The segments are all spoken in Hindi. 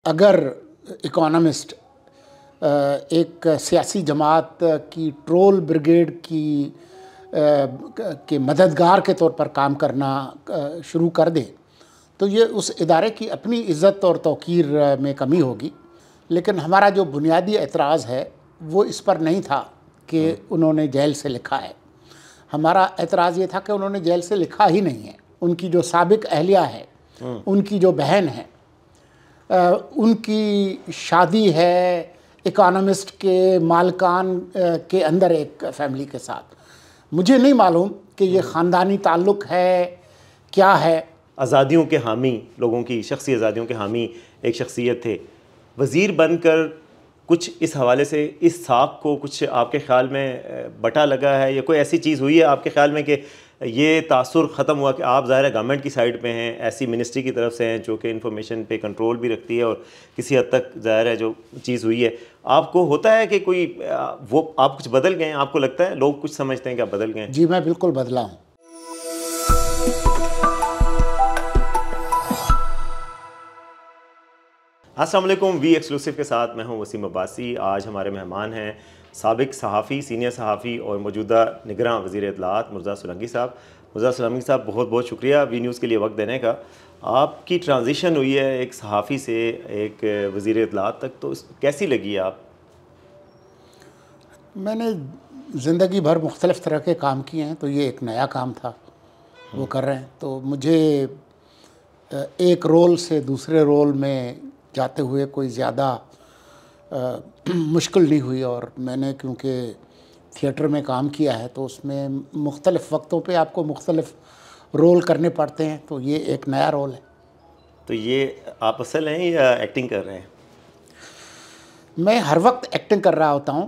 अगर इकोनॉमिस्ट एक सियासी जमात की ट्रोल ब्रिगेड की के मददगार के तौर पर काम करना शुरू कर दे तो ये उस इदारे की अपनी इज़्ज़त और तौक़ीर में कमी होगी। लेकिन हमारा जो बुनियादी एतराज़ है वो इस पर नहीं था कि उन्होंने जेल से लिखा है। हमारा एतराज़ ये था कि उन्होंने जेल से लिखा ही नहीं है। उनकी जो साबिक अहलिया है, उनकी जो बहन है, उनकी शादी है इकोनॉमिस्ट के मालकान के अंदर एक फ़ैमिली के साथ। मुझे नहीं मालूम कि ये ख़ानदानी ताल्लुक़ है क्या है। आज़ादियों के हामी, लोगों की शख्सी आज़ादियों के हामी एक शख्सियत थे। वज़ीर बनकर कुछ इस हवाले से इस साख को कुछ आपके ख़्याल में बटा लगा है या कोई ऐसी चीज़ हुई है आपके ख़्याल में कि ये तासुर ख़त्म हुआ कि आप ज़ाहिर है गवर्नमेंट की साइड पे हैं, ऐसी मिनिस्ट्री की तरफ से हैं जो कि इंफॉर्मेशन पे कंट्रोल भी रखती है और किसी हद तक ज़ाहिर है जो चीज़ हुई है, आपको होता है कि कोई वो आप कुछ बदल गए हैं? आपको लगता है लोग कुछ समझते हैं कि आप बदल गए हैं? जी, मैं बिल्कुल बदला हूँ। अस्सलाम वालेकुम, वी एक्सक्लूसिव के साथ मैं हूं वसीम अब्बासी। आज हमारे मेहमान हैं साबिक सहाफ़ी, सीनियर सहाफ़ी और मौजूदा निगरान वज़ीर इत्तलाआत मुर्तज़ा सोलंकी साहब। मुर्तज़ा सोलंकी साहब, बहुत बहुत शुक्रिया वी न्यूज़ के लिए वक्त देने का। आपकी ट्रांजिशन हुई है एक सहाफ़ी से एक वज़ीर इत्तलाआत तक, तो कैसी लगी आप? मैंने ज़िंदगी भर मुख्तलिफ़ तरह के काम किए हैं, तो ये एक नया काम था वो कर रहे हैं। तो मुझे एक रोल से दूसरे रोल में जाते हुए कोई ज़्यादा मुश्किल नहीं हुई। और मैंने क्योंकि थिएटर में काम किया है तो उसमें मुख्तलिफ़ वक्तों पे आपको मुख्तलिफ़ रोल करने पड़ते हैं, तो ये एक नया रोल है। तो ये आप असल हैं या एक्टिंग कर रहे हैं? मैं हर वक्त एक्टिंग कर रहा होता हूँ।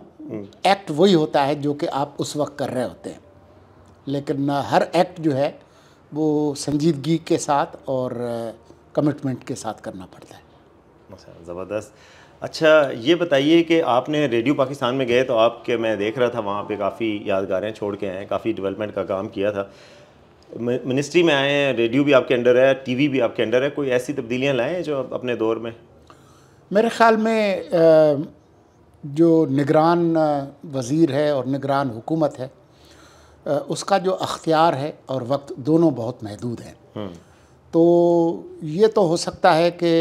एक्ट वही होता है जो कि आप उस वक्त कर रहे होते हैं, लेकिन हर एक्ट जो है वो संजीदगी के साथ और कमिटमेंट के साथ करना पड़ता है। ज़बरदस्त। अच्छा, ये बताइए कि आपने रेडियो पाकिस्तान में गए तो आपके मैं देख रहा था वहाँ पे काफ़ी यादगारें छोड़ के आए हैं, काफ़ी डेवलपमेंट का काम किया था। मिनिस्ट्री में आए हैं, रेडियो भी आपके अंडर है, टीवी भी आपके अंडर है, कोई ऐसी तब्दीलियाँ लाए हैं जो अपने दौर में? मेरे ख़्याल में जो निगरान वज़ीर है और निगरान हुकूमत है उसका जो अख्तियार है और वक्त दोनों बहुत महदूद हैं। तो ये तो हो सकता है कि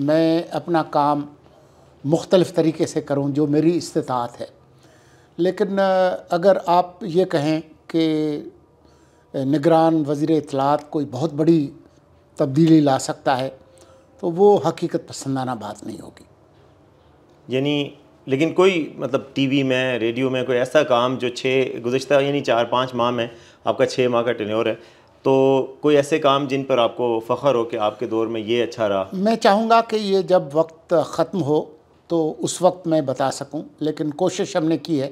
मैं अपना काम मुख्तलिफ़ तरीके से करूं जो मेरी इस्तिताअत है, लेकिन अगर आप ये कहें कि निगरान वज़ीर इत्तलाआत कोई बहुत बड़ी तब्दीली ला सकता है तो वो हकीकत पसंदाना बात नहीं होगी। यानी लेकिन कोई मतलब टीवी में, रेडियो में कोई ऐसा काम जो गुज़श्ता यानी 4-5 माह में, आपका 6 माह का टेन्योर है, तो कोई ऐसे काम जिन पर आपको फ़ख्र हो कि आपके दौर में ये अच्छा रहा? मैं चाहूँगा कि ये जब वक्त ख़त्म हो तो उस वक्त मैं बता सकूं, लेकिन कोशिश हमने की है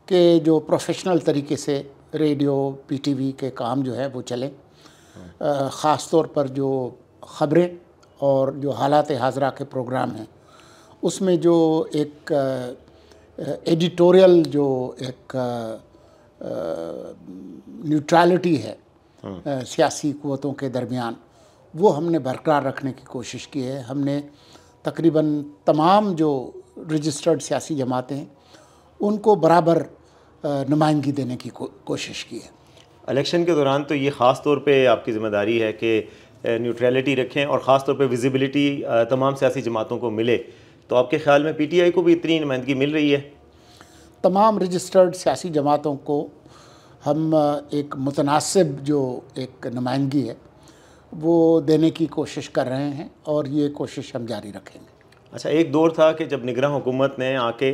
कि जो प्रोफेशनल तरीके से रेडियो पीटीवी के काम जो है वो चलें। ख़ास तौर पर जो ख़बरें और जो हालात हाज़रा के प्रोग्राम हैं उसमें जो एक एडिटोरियल जो एक न्यूट्रलिटी है सियासी क़ुव्वतों के दरमियान, वो हमने बरकरार रखने की कोशिश की है। हमने तकरीबन तमाम जो रजिस्टर्ड सियासी जमातें हैं उनको बराबर नुमाइंदगी देने की कोशिश की है। इलेक्शन के दौरान तो ये ख़ास तौर पे आपकी ज़िम्मेदारी है कि न्यूट्रलिटी रखें और ख़ास तौर पे विजिबिलिटी तमाम सियासी जमातों को मिले, तो आपके ख़्याल में पीटीआई को भी इतनी नुमाइंदगी मिल रही है? तमाम रजिस्टर्ड सियासी जमातों को हम एक मुतनासिब जो एक नुमाइंदगी है वो देने की कोशिश कर रहे हैं और ये कोशिश हम जारी रखेंगे। अच्छा, एक दौर था कि जब निगरान हुकूमत ने आके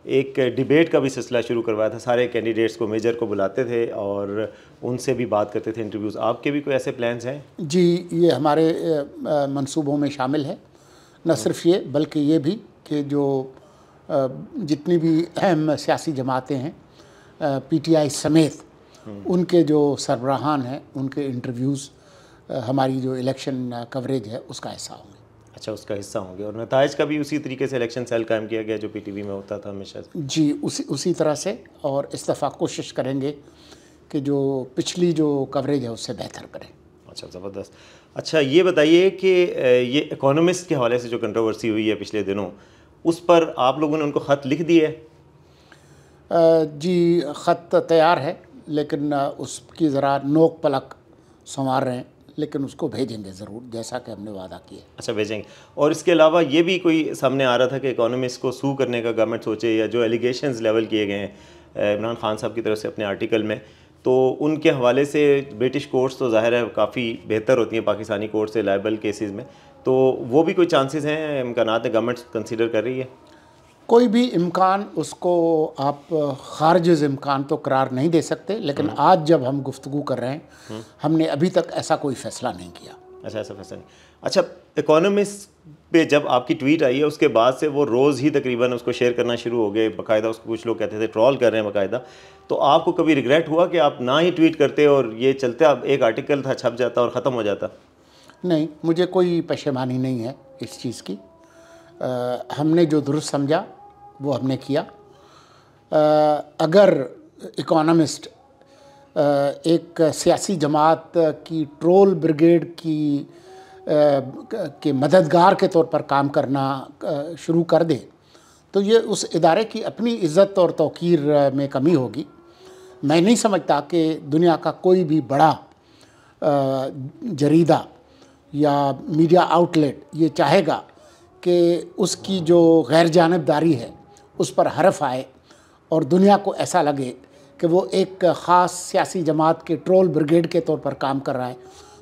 एक डिबेट का भी सिलसिला शुरू करवाया था, सारे कैंडिडेट्स को, मेजर को बुलाते थे और उनसे भी बात करते थे, इंटरव्यूज़। आपके भी कोई ऐसे प्लान्स हैं? जी, ये हमारे मंसूबों में शामिल है। न सिर्फ ये बल्कि ये भी कि जो जितनी भी अहम सियासी जमातें हैं पीटीआई समेत, उनके जो सरबराहान हैं उनके इंटरव्यूज़ हमारी जो इलेक्शन कवरेज है उसका हिस्सा होंगे। अच्छा, उसका हिस्सा होंगे। और नताइज का भी उसी तरीके से इलेक्शन सेल कायम किया गया जो पीटीवी में होता था हमेशा? जी, उसी तरह से। और इस दफ़ा कोशिश करेंगे कि जो पिछली जो कवरेज है उससे बेहतर करें। अच्छा, ज़बरदस्त। अच्छा, ये बताइए कि ये इकोनॉमिस्ट के हवाले से जो कंट्रोवर्सी हुई है पिछले दिनों, उस पर आप लोगों ने उनको ख़त लिख दिया है? जी, ख़त तैयार है, लेकिन उसकी ज़रा नोक पलक संवार रहे हैं, लेकिन उसको भेजेंगे ज़रूर, जैसा कि हमने वादा किया। अच्छा, भेजेंगे। और इसके अलावा ये भी कोई सामने आ रहा था कि इकोनॉमिस्ट को सू करने का गवर्नमेंट सोचे, या जो एलिगेशंस लेवल किए गए हैं इमरान खान साहब की तरफ से अपने आर्टिकल में, तो उनके हवाले से ब्रिटिश कोर्ट्स तो ज़ाहिर है काफ़ी बेहतर होती हैं पाकिस्तानी कोर्ट से लाइबल केसेस में, तो वो भी कोई चांसेस हैं, इम्कानात है, गवर्नमेंट कंसीडर कर रही है? कोई भी इम्कान उसको आप खारिज इम्कान तो करार नहीं दे सकते, लेकिन आज जब हम गुफ्तगू कर रहे हैं, हमने अभी तक ऐसा कोई फ़ैसला नहीं किया। अच्छा, ऐसा फैसला नहीं। अच्छा, इकोनॉमिस्ट पे जब आपकी ट्वीट आई है उसके बाद से वो रोज़ ही तकरीबन उसको शेयर करना शुरू हो गए, बाकायदा उसको कुछ लोग कहते थे ट्रॉल कर रहे हैं बाकायदा, तो आपको कभी रिग्रेट हुआ कि आप ना ही ट्वीट करते और ये चलते, आप एक आर्टिकल था छप जाता और ख़त्म हो जाता? नहीं, मुझे कोई पशेमानी नहीं है इस चीज़ की। हमने जो दुरुस्त समझा वो हमने किया। अगर इकोनॉमिस्ट एक सियासी जमात की ट्रोल ब्रिगेड की के मददगार के तौर पर काम करना शुरू कर दे, तो ये उस इदारे की अपनी इज़्ज़त और तौक़ीर में कमी होगी। मैं नहीं समझता कि दुनिया का कोई भी बड़ा जरीदा या मीडिया आउटलेट ये चाहेगा कि उसकी जो गैर जानिबदारी है उस पर हरफ आए और दुनिया को ऐसा लगे कि वो एक ख़ास सियासी जमात के ट्रोल ब्रिगेड के तौर पर काम कर रहा है।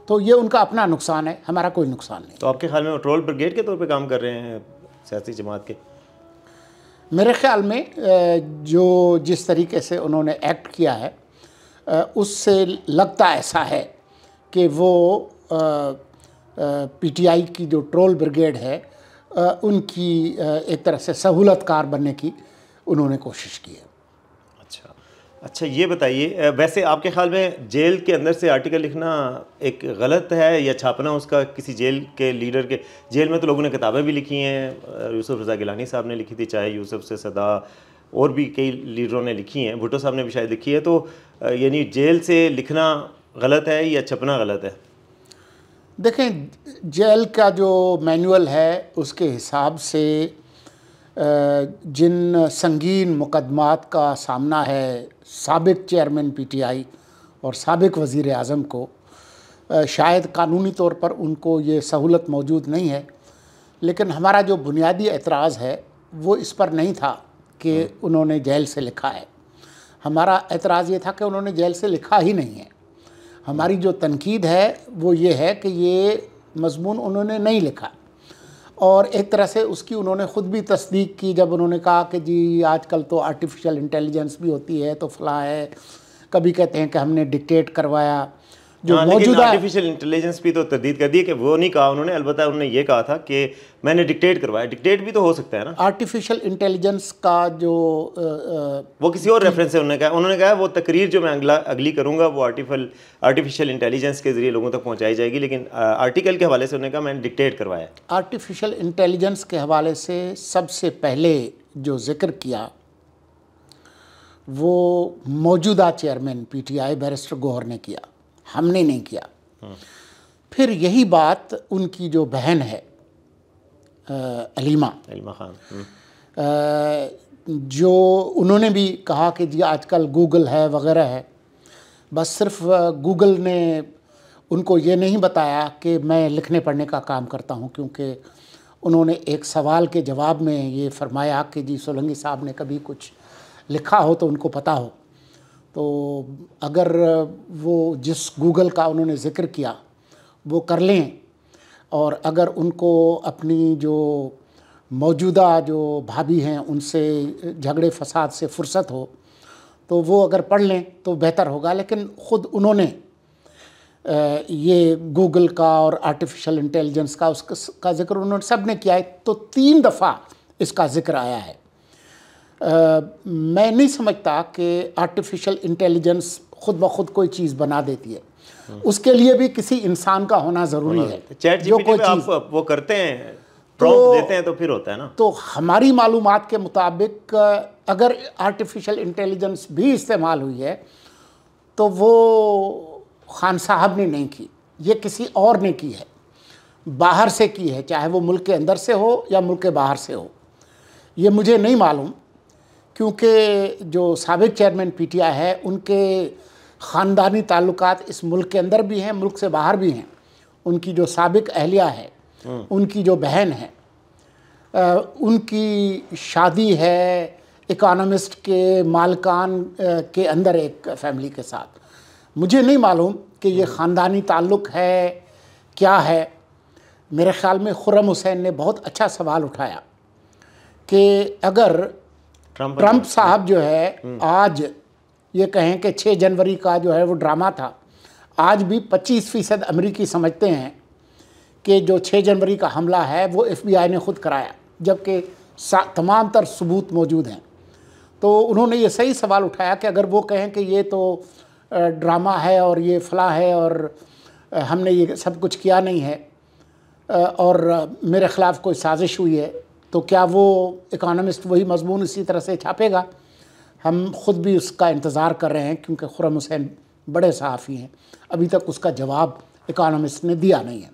तो ये उनका अपना नुकसान है, हमारा कोई नुकसान नहीं। तो आपके ख्याल में वो ट्रोल ब्रिगेड के तौर पे काम कर रहे हैं सियासी जमात के? मेरे ख्याल में जो जिस तरीके से उन्होंने एक्ट किया है उससे लगता ऐसा है कि वो पीटीआई की जो ट्रोल ब्रिगेड है उनकी एक तरह से सहूलतकार बनने की उन्होंने कोशिश की है। अच्छा, ये बताइए, वैसे आपके ख्याल में जेल के अंदर से आर्टिकल लिखना एक गलत है, या छापना उसका किसी जेल के लीडर के? जेल में तो लोगों ने किताबें भी लिखी हैं, यूसुफ रज़ा गिलानी साहब ने लिखी थी, चाहे यूसुफ से सदा, और भी कई लीडरों ने लिखी हैं, भुट्टो साहब ने भी शायद लिखी है, तो यानी जेल से लिखना गलत है या छपना गलत है? देखें, जेल का जो मैनुअल है उसके हिसाब से जिन संगीन मुकदमात का सामना है साबिक चेयरमैन पीटीआई और साबिक वज़ीर आज़म को, शायद कानूनी तौर पर उनको ये सहूलत मौजूद नहीं है, लेकिन हमारा जो बुनियादी एतराज़ है वो इस पर नहीं था कि उन्होंने जेल से लिखा है। हमारा एतराज़ ये था कि उन्होंने जेल से लिखा ही नहीं है। हमारी जो तनकीद है वो ये है कि ये मज़मून उन्होंने नहीं लिखा, और एक तरह से उसकी उन्होंने ख़ुद भी तस्दीक की जब उन्होंने कहा कि जी आजकल तो आर्टिफिशियल इंटेलिजेंस भी होती है, तो फ़लाँ है, कभी कहते हैं कि हमने डिक्टेट करवाया। जो मौजूदा आर्टिफिशियल इंटेलिजेंस भी तो तरदीद कर दी कि वो नहीं कहा उन्होंने, अलबत्ता उन्होंने ये कहा था कि मैंने डिक्टेट करवाया। डिक्टेट भी तो हो सकता है ना। आर्टिफिशियल इंटेलिजेंस का जो वो किसी और रेफरेंस से उन्होंने कहा वो तकरीर जो मैं अगली करूँगा वो आर्टिफिशियल इंटेलिजेंस के ज़रिए लोगों तक पहुँचाई जाएगी, लेकिन आर्टिकल के हवाले से उन्होंने कहा मैंने डिक्टेट करवाया। आर्टिफिशियल इंटेलिजेंस के हवाले से सबसे पहले जो जिक्र किया वो मौजूदा चेयरमैन पीटीआई बैरिस्टर गौहर ने किया, हमने नहीं किया। फिर यही बात उनकी जो बहन है अलीमा खान, जो उन्होंने भी कहा कि जी आजकल गूगल है वगैरह है, बस सिर्फ गूगल ने उनको ये नहीं बताया कि मैं लिखने पढ़ने का काम करता हूँ, क्योंकि उन्होंने एक सवाल के जवाब में ये फरमाया कि जी सोलंकी साहब ने कभी कुछ लिखा हो तो उनको पता हो। तो अगर वो जिस गूगल का उन्होंने ज़िक्र किया वो कर लें, और अगर उनको अपनी जो मौजूदा जो भाभी हैं उनसे झगड़े फसाद से फ़ुर्सत हो तो वो अगर पढ़ लें तो बेहतर होगा। लेकिन ख़ुद उन्होंने ये गूगल का और आर्टिफिशियल इंटेलिजेंस का उसका ज़िक्र उन्होंने सब ने किया है, तो 3 दफ़ा इसका ज़िक्र आया है। मैं नहीं समझता कि आर्टिफिशियल इंटेलिजेंस ख़ुद ब खुद कोई चीज़ बना देती है, उसके लिए भी किसी इंसान का होना ज़रूरी है। जो कोई चीज़ आप वो करते हैं, प्रॉम्प्ट देते हैं, तो फिर होता है ना। तो हमारी मालूमात के मुताबिक अगर आर्टिफिशियल इंटेलिजेंस भी इस्तेमाल हुई है तो वो खान साहब ने नहीं की, ये किसी और ने की है। बाहर से की है, चाहे वो मुल्क के अंदर से हो या मुल्क के बाहर से हो, ये मुझे नहीं मालूम, क्योंकि जो साबिक चेयरमैन पीटीआई है उनके ख़ानदानी ताल्लुकात इस मुल्क के अंदर भी हैं, मुल्क से बाहर भी हैं। उनकी जो साबिक अहलिया है, उनकी जो बहन है, उनकी शादी है इकोनॉमिस्ट के मालकान के अंदर एक फैमिली के साथ। मुझे नहीं मालूम कि ये ख़ानदानी ताल्लुक़ है क्या है। मेरे ख़्याल में खुर्रम हुसैन ने बहुत अच्छा सवाल उठाया कि अगर ट्रंप साहब जो है आज ये कहें कि 6 जनवरी का जो है वो ड्रामा था, आज भी 25% अमेरिकी समझते हैं कि जो 6 जनवरी का हमला है वो FBI ने ख़ुद कराया, जबकि तमाम तर सबूत मौजूद हैं। तो उन्होंने ये सही सवाल उठाया कि अगर वो कहें कि ये तो ड्रामा है और ये फला है और हमने ये सब कुछ किया नहीं है और मेरे ख़िलाफ़ कोई साजिश हुई है, तो क्या वो इकोनॉमिस्ट वही मजमून इसी तरह से छापेगा? हम ख़ुद भी उसका इंतज़ार कर रहे हैं, क्योंकि खुर्रम हुसैन बड़े सहाफ़ी हैं, अभी तक उसका जवाब इकोनॉमिस्ट ने दिया नहीं है।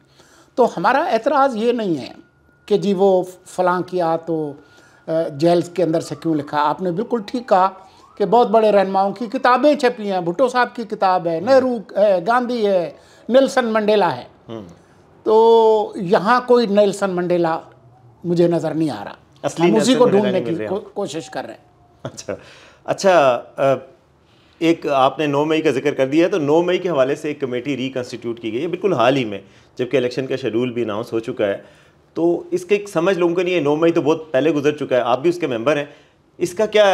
तो हमारा एतराज़ ये नहीं है कि जी वो फ़लाँ किया तो जेल के अंदर से क्यों लिखा। आपने बिल्कुल ठीक कहा कि बहुत बड़े रहनुमाओं की किताबें छपी हैं, भुट्टो साहब की किताब है, नेहरू है, गांधी है, नेल्सन मंडेला है। तो यहाँ कोई नेल्सन मंडेला मुझे नज़र नहीं आ रहा। हम उसी को ढूंढने की कोशिश कर रहे हैं। अच्छा, एक आपने 9 मई का जिक्र कर दिया है, तो 9 मई के हवाले से एक कमेटी रिकन्स्टिट्यूट की गई है बिल्कुल हाल ही में, जबकि इलेक्शन का शेड्यूल भी अनाउंस हो चुका है। तो इसके एक समझ लोगों को नहीं है, 9 मई तो बहुत पहले गुजर चुका है, आप भी उसके मेंबर हैं। इसका क्या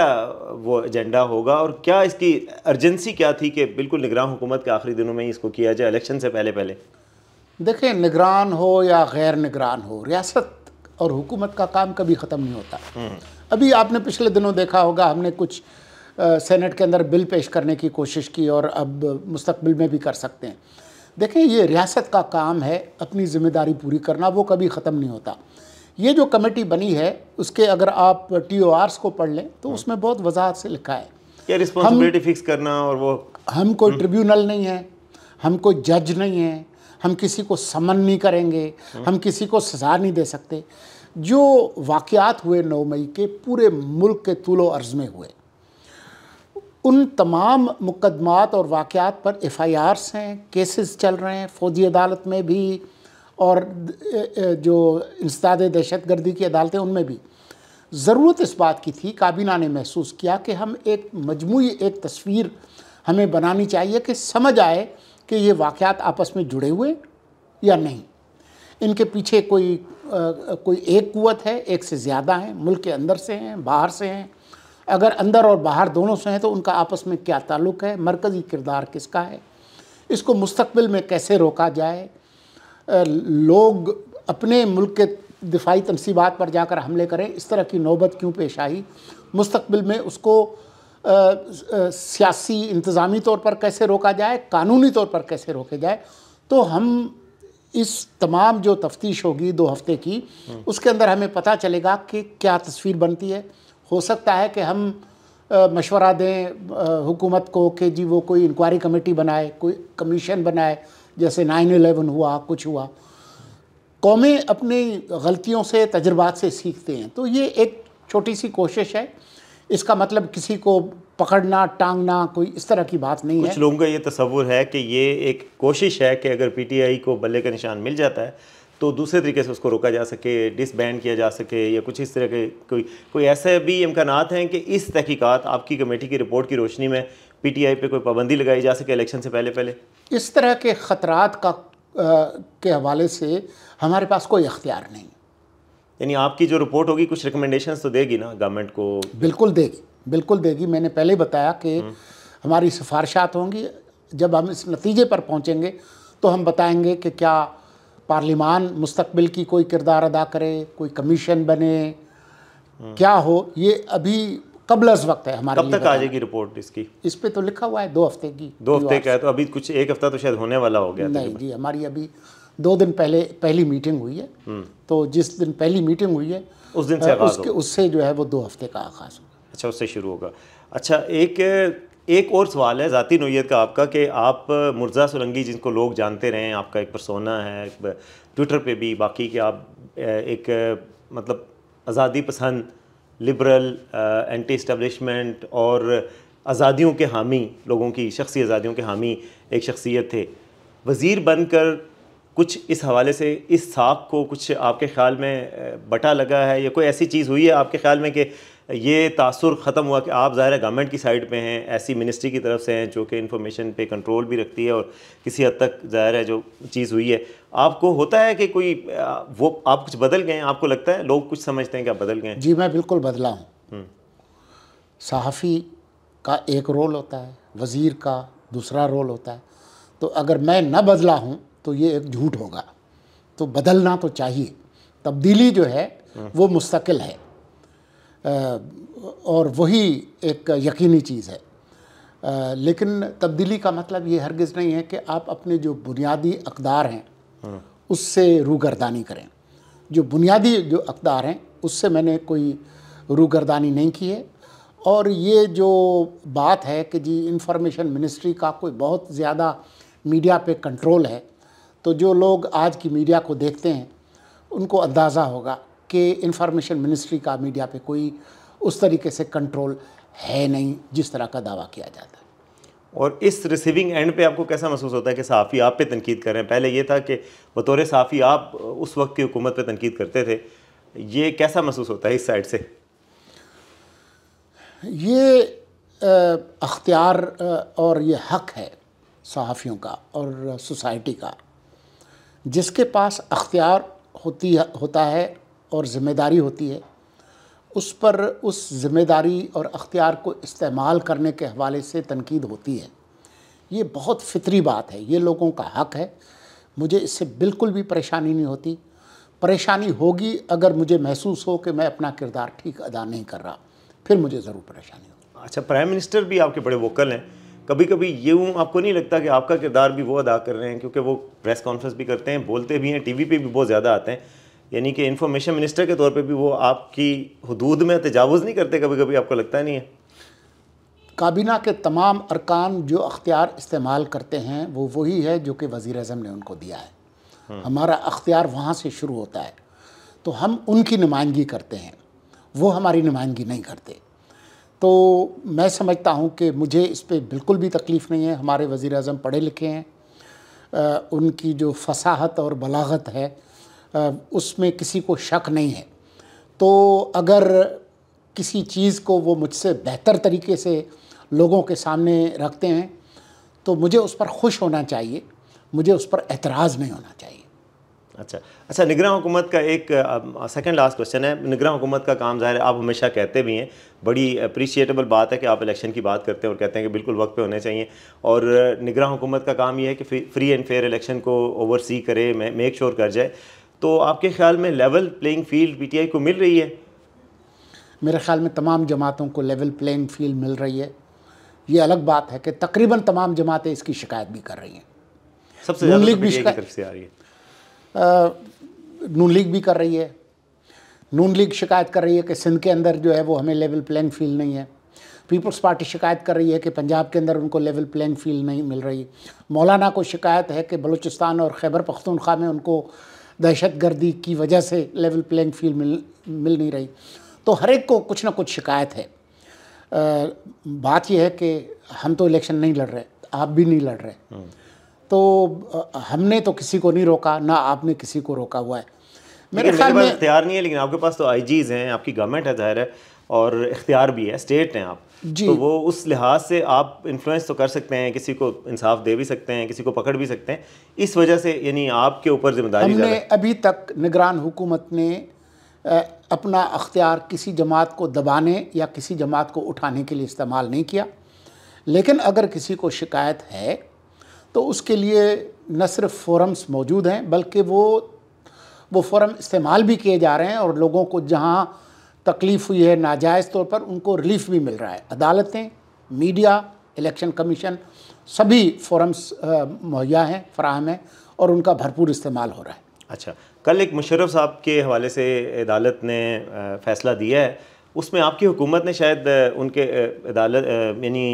वो एजेंडा होगा और क्या इसकी अर्जेंसी क्या थी कि बिल्कुल निगरान हुकूमत के आखिरी दिनों में ही इसको किया जाए, इलेक्शन से पहले पहले? देखें, निगरान हो या गैर निगरान हो, रियासत और हुकूमत का काम कभी ख़त्म नहीं होता। अभी आपने पिछले दिनों देखा होगा, हमने कुछ सेनेट के अंदर बिल पेश करने की कोशिश की और अब मुस्तकबिल में भी कर सकते हैं। देखें, ये रियासत का काम है अपनी ज़िम्मेदारी पूरी करना, वो कभी ख़त्म नहीं होता। ये जो कमेटी बनी है उसके अगर आप TORs को पढ़ लें तो उसमें बहुत वजाहत से लिखा है क्या रिस्पॉन्सिबिलिटी फिक्स करना, और वो हम कोई ट्रिब्यूनल नहीं है, हम कोई जज नहीं है, हम किसी को समन नहीं करेंगे, हम किसी को सज़ा नहीं दे सकते। जो वाक़यात हुए 9 मई के पूरे मुल्क के तूलो अर्ज़ में हुए, उन तमाम मुकदमात और वाक़यात पर FIRs हैं, केसेस चल रहे हैं फ़ौजी अदालत में भी और जो इंसदाद दहशतगर्दी की अदालतें उनमें भी। ज़रूरत इस बात की थी, काबीना ने महसूस किया कि हम एक मजमूई एक तस्वीर हमें बनानी चाहिए कि समझ आए कि ये वाक़यात आपस में जुड़े हुए या नहीं, इनके पीछे कोई एक क़ुव्वत है, एक से ज़्यादा हैं, मुल्क के अंदर से हैं, बाहर से हैं। अगर अंदर और बाहर दोनों से हैं तो उनका आपस में क्या ताल्लुक़ है, मरकज़ी किरदार किसका है, इसको मुस्तक़बिल में कैसे रोका जाए। लोग अपने मुल्क के दिफाई तनसीबात पर जाकर हमले करें, इस तरह की नौबत क्यों पेश आई। मुस्तक़बिल में उसको सियासी इंतज़ामी तौर पर कैसे रोका जाए, कानूनी तौर पर कैसे रोके जाए। तो हम इस तमाम जो तफ्तीश होगी 2 हफ़्ते की, उसके अंदर हमें पता चलेगा कि क्या तस्वीर बनती है। हो सकता है कि हम मशवरा दें हुकूमत को कि जी वो कोई इंक्वायरी कमेटी बनाए, कोई कमीशन बनाए, जैसे 9/11 हुआ, कुछ हुआ। कौमें अपनी गलतियों से, तजुर्बात से सीखते हैं। तो ये एक छोटी सी कोशिश है, इसका मतलब किसी को पकड़ना, टांगना, कोई इस तरह की बात नहीं है। कुछ लोगों का ये तसव्वुर है कि ये एक कोशिश है कि अगर PTI को बल्ले का निशान मिल जाता है तो दूसरे तरीके से उसको रोका जा सके, डिसबैंड किया जा सके, या कुछ इस तरह के कोई ऐसे भी इम्कानात हैं कि इस तहकीकात आपकी कमेटी की रिपोर्ट की रोशनी में PTI पे कोई पाबंदी लगाई जा सके इलेक्शन से पहले पहले? इस तरह के ख़तरात के हवाले से हमारे पास कोई अख्तियार नहीं। यानी आपकी जो रिपोर्ट होगी कुछ रिकमेंडेशंस तो देगी ना गवर्नमेंट को? बिल्कुल देगी, बिल्कुल देगी। मैंने पहले बताया कि हमारी सिफारिशात होंगी। जब हम इस नतीजे पर पहुंचेंगे तो हम बताएंगे कि क्या पार्लिमान मुस्तकबिल की कोई किरदार अदा करे, कोई कमीशन बने, क्या हो। ये अभी कबलज़ वक्त है हमारे लिए। कब तक आ जाएगी रिपोर्ट इसकी? इस पे तो लिखा हुआ है 2 हफ्ते की। 2 हफ्ते का है तो अभी कुछ 1 हफ्ता तो शायद होने वाला हो गया। नहीं जी, हमारी अभी 2 दिन पहले पहली मीटिंग हुई है। तो जिस दिन पहली मीटिंग हुई है उस दिन से उससे जो है वो 2 हफ्ते का आगाज़ होगा। अच्छा, उससे शुरू होगा। अच्छा, एक एक और सवाल है ज़ाती नोयत का आपका कि आप मुर्ज़ा सोलंकी जिनको लोग जानते रहे हैं, आपका एक पर्सोना है ट्विटर पे भी, बाकी कि आप एक मतलब आज़ादी पसंद, लिबरल, एंटी इस्टेब्लिशमेंट और आज़ादियों के हामी, लोगों की शख्सी आज़ादियों के हामी एक शख्सियत थे। वज़ीर बनकर कुछ इस हवाले से इस साख को कुछ आपके ख़्याल में बटा लगा है, या कोई ऐसी चीज़ हुई है आपके ख़्याल में कि ये तासुर ख़त्म हुआ कि आप ज़ाहिर है गवर्नमेंट की साइड पे हैं, ऐसी मिनिस्ट्री की तरफ से हैं जो कि इंफॉर्मेशन पे कंट्रोल भी रखती है, और किसी हद तक ज़ाहिर है जो चीज़ हुई है, आपको होता है कि कोई वो आप कुछ बदल गए हैं, आपको लगता है लोग कुछ समझते हैं कि आप बदल गए हैं? जी, मैं बिल्कुल बदला हूँ। सहाफ़ी का एक रोल होता है, वज़ीर का दूसरा रोल होता है। तो अगर मैं न बदला हूँ तो ये एक झूठ होगा। तो बदलना तो चाहिए। तब्दीली जो है वो मुस्तकिल है, और वही एक यकीनी चीज़ है। लेकिन तब्दीली का मतलब ये हरगिज़ नहीं है कि आप अपने जो बुनियादी अक़दार हैं उससे रूगर्दानी करें। जो बुनियादी जो अक़दार हैं उससे मैंने कोई रूगर्दानी नहीं की है। और ये जो बात है कि जी इंफॉर्मेशन मिनिस्ट्री का कोई बहुत ज़्यादा मीडिया पे कंट्रोल है, तो जो लोग आज की मीडिया को देखते हैं उनको अंदाज़ा होगा कि इंफॉर्मेशन मिनिस्ट्री का मीडिया पे कोई उस तरीके से कंट्रोल है नहीं जिस तरह का दावा किया जाता है। और इस रिसीविंग एंड पे आपको कैसा महसूस होता है कि सहाफ़ी आप पे तनकीद कर रहे हैं? पहले ये था कि बतौर सहाफ़ी आप उस वक्त की हुकूमत पे तनकीद करते थे, ये कैसा महसूस होता है इस साइड से? ये अख्तियार और ये हक़ है सहाफ़ियों का और सोसाइटी का। जिसके पास अख्तियार होता है और ज़िम्मेदारी होती है, उस पर उस ज़िम्मेदारी और अख्तियार को इस्तेमाल करने के हवाले से तनकीद होती है। ये बहुत फ़ितरी बात है, ये लोगों का हक़ है। मुझे इससे बिल्कुल भी परेशानी नहीं होती। परेशानी होगी अगर मुझे महसूस हो कि मैं अपना किरदार ठीक अदा नहीं कर रहा, फिर मुझे ज़रूर परेशानी होगी। अच्छा, प्राइम मिनिस्टर भी आपके बड़े वोकल हैं। कभी कभी यूँ आपको नहीं लगता कि आपका किरदार भी वो अदा कर रहे हैं, क्योंकि वो प्रेस कॉन्फ्रेंस भी करते हैं, बोलते भी हैं, टीवी पे भी बहुत ज़्यादा आते हैं, यानी कि इंफॉर्मेशन मिनिस्टर के तौर पे भी वो आपकी हुदूद में तजावुज़ नहीं करते? कभी कभी आपको लगता नहीं है? काबीना के तमाम अरकान जो अख्तियार इस्तेमाल करते हैं वो वही है जो कि वज़ीर-ए-आज़म ने उनको दिया है। हमारा अख्तियार वहाँ से शुरू होता है, तो हम उनकी नुमाइंदगी करते हैं, वो हमारी नुमाइंदगी नहीं करते। तो मैं समझता हूँ कि मुझे इस पे बिल्कुल भी तकलीफ़ नहीं है। हमारे वज़ीर-ए-आज़म पढ़े लिखे हैं, उनकी जो फसाहत और बलागत है उसमें किसी को शक नहीं है। तो अगर किसी चीज़ को वो मुझसे बेहतर तरीके से लोगों के सामने रखते हैं तो मुझे उस पर खुश होना चाहिए, मुझे उस पर एतराज़ नहीं होना चाहिए। अच्छा, निगरान हुकूमत का एक सेकंड लास्ट क्वेश्चन है। निगरान हुकूमत का काम ज़ाहिर है आप हमेशा कहते भी हैं, बड़ी अप्रिशिएटेबल बात है कि आप इलेक्शन की बात करते हैं और कहते हैं कि बिल्कुल वक्त पे होने चाहिए, और निगरान हुकूमत का काम ये है कि फ्री एंड फेयर इलेक्शन को ओवरसी करे, मेक श्योर कर जाए। तो आपके ख्याल में लेवल प्लेइंग फील्ड PTI को मिल रही है? मेरे ख्याल में तमाम जमातों को लेवल प्लेइंग फील्ड मिल रही है। ये अलग बात है कि तकरीबन तमाम जमातें इसकी शिकायत भी कर रही हैं। सबसे ज़्यादा PTI की तरफ से आ रही है। नून लीग भी कर रही है। नून लीग शिकायत कर रही है कि सिंध के अंदर जो है वो हमें लेवल प्लेइंग फील्ड नहीं है। पीपल्स पार्टी शिकायत कर रही है कि पंजाब के अंदर उनको लेवल प्लेइंग फील्ड नहीं मिल रही। मौलाना को शिकायत है कि बलूचिस्तान और खैबर पख्तूनख्वा में उनको दहशतगर्दी की वजह से लेवल प्लेइंग फील्ड मिल नहीं रही। तो हर एक को कुछ ना कुछ शिकायत है। बात यह है कि हम तो इलेक्शन नहीं लड़ रहे, आप भी नहीं लड़ रहे, तो हमने तो किसी को नहीं रोका, ना आपने किसी को रोका हुआ है। मेरे ख्याल में इख्तियार नहीं है, लेकिन आपके पास तो IGs हैं, आपकी गवर्नमेंट है ज़ाहिर है, और इख्तियार भी है, स्टेट हैं आप जी। तो वो उस लिहाज से आप इन्फ्लुएंस तो कर सकते हैं, किसी को इंसाफ दे भी सकते हैं, किसी को पकड़ भी सकते हैं। इस वजह से यानी आपके ऊपर जिम्मेदारी हमने अभी तक निगरान हुकूमत ने अपना अख्तियार किसी जमात को दबाने या किसी जमात को उठाने के लिए इस्तेमाल नहीं किया। लेकिन अगर किसी को शिकायत है तो उसके लिए न सिर्फ फोरम्स मौजूद हैं, बल्कि वो फोरम इस्तेमाल भी किए जा रहे हैं, और लोगों को जहां तकलीफ़ हुई है नाजायज़ तौर पर उनको रिलीफ भी मिल रहा है। अदालतें, मीडिया, इलेक्शन कमीशन, सभी फोरम्स मुहैया हैं, फ़राहम हैं, और उनका भरपूर इस्तेमाल हो रहा है। अच्छा, कल एक मुशर्रफ साहब के हवाले से अदालत ने फ़ैसला दिया है उसमें आपकी हुकूमत ने शायद उनके अदालत यानी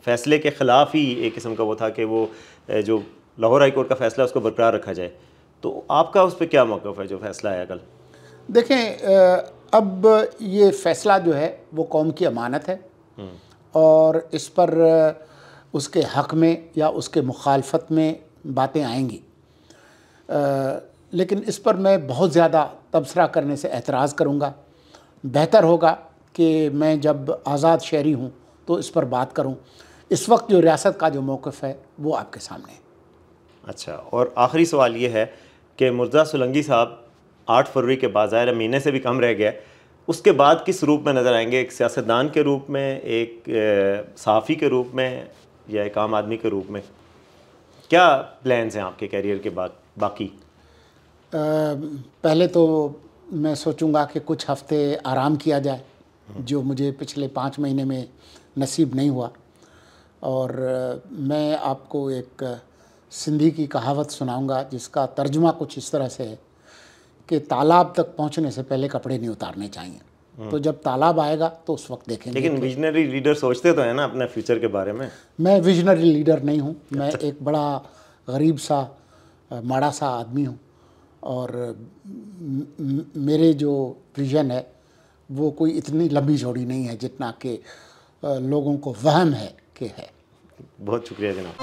फ़ैसले के ख़िलाफ़ ही एक किस्म का वो था कि वो जो लाहौर हाई कोर्ट का फ़ैसला उसको बरकरार रखा जाए। तो आपका उस पर क्या मौक़िफ़ है जो फ़ैसला आया कल? देखें, अब ये फ़ैसला जो है वो कौम की अमानत है और इस पर उसके हक़ में या उसके मुखालफत में बातें आएंगी, लेकिन इस पर मैं बहुत ज़्यादा तबसरा करने से एतराज़ करूँगा। बेहतर होगा कि मैं जब आज़ाद शहरी हूँ तो इस पर बात करूँ। इस वक्त जो रियासत का जो मौक़िफ़ है वो आपके सामने है। अच्छा, और आखिरी सवाल ये है कि मुर्तज़ा सोलंकी साहब 8 फरवरी के बाद, ज़ाहिर महीने से भी कम रह गया, उसके बाद किस रूप में नज़र आएंगे? एक सियासतदान के रूप में, एक सहाफ़ी के रूप में, या एक आम आदमी के रूप में? क्या प्लान्स हैं आपके कैरियर के बाद बाकी? पहले तो मैं सोचूंगा कि कुछ हफ्ते आराम किया जाए, जो मुझे पिछले 5 महीने में नसीब नहीं हुआ। और मैं आपको एक सिंधी की कहावत सुनाऊंगा जिसका तर्जुमा कुछ इस तरह से है कि तालाब तक पहुंचने से पहले कपड़े नहीं उतारने चाहिए। तो जब तालाब आएगा तो उस वक्त देखेंगे। लेकिन विजनरी लीडर सोचते तो हैं ना अपने फ्यूचर के बारे में। मैं विजनरी लीडर नहीं हूँ, मैं एक बड़ा गरीब सा माड़ा सा आदमी हूँ और मेरे जो विज़न है वो कोई इतनी लंबी चौड़ी नहीं है जितना कि लोगों को वहम है कि है। बहुत शुक्रिया जनाब।